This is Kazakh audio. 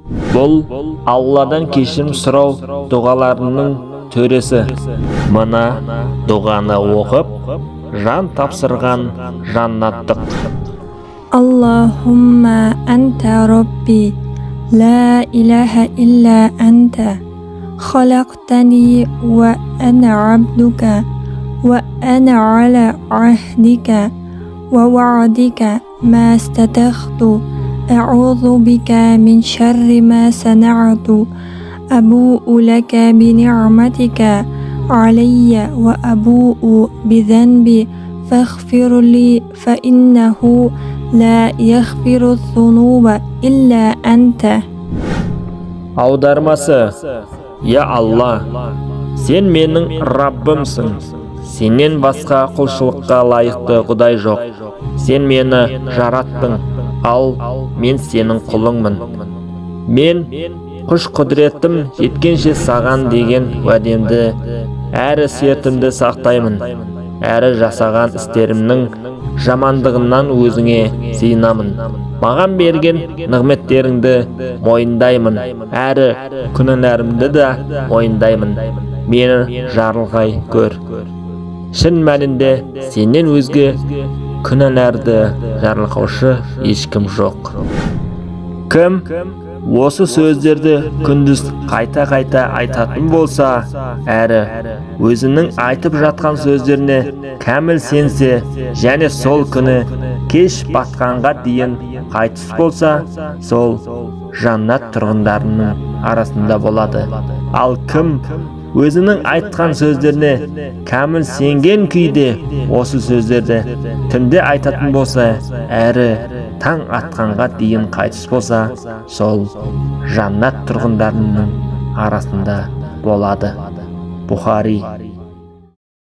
Бұл Алладан кешірім сұрау дұғаларының төресі. Мына дұғаны оқып, жан тапсырған жаннаттық. Аллахумма анта Rabbi, la ilaha illa anta, khalaqtani wa ana abduka, wa ana ala ahdika, wa wa'dika ma istatakhtu, a'udhu bika min sharri ma sana'tu, abu'u laka bi ni'matika alayya wa abu'u bi dhanbi faghfir li fa innahu la yaghfiru dhunuba illa anta. Аудармасы: Я Алла, сен менің Раббымсың. Сенен басқа құлшылыққа лайықты Құдай жоқ. Сен мені жараттың, ал мен сенің құлыңмын. Мен күш-құдіретім жеткенше саған деген уәдемді, әрі сертімді сақтаймын. Әрі жасаған істерімнің жамандығынан өзіңе сыйынамын. Маған берген нығметтеріңді мойындаймын, әрі күнәларымды да мойындаймын. Мені жарылғай көр. Шын мәнінде сенен өзге күнәларды жарылқаушы ешкім жоқ. Кім осы сөздерді күндіз қайта-қайта айтатын болса, әрі өзінің айтып жатқан сөздеріне кәміл сенсе, және сол күні кеш батқанға дейін қайтыс болса, сол жаннат тұрғындарының арасында болады. Ал кім өзінің айтқан сөздеріне кәміл сенген күйде осы сөздерді түнде айтатын болса, әрі таң атқанға дейін қайтыс болса, сол жаннат тұрғындарының арасында болады. Бухари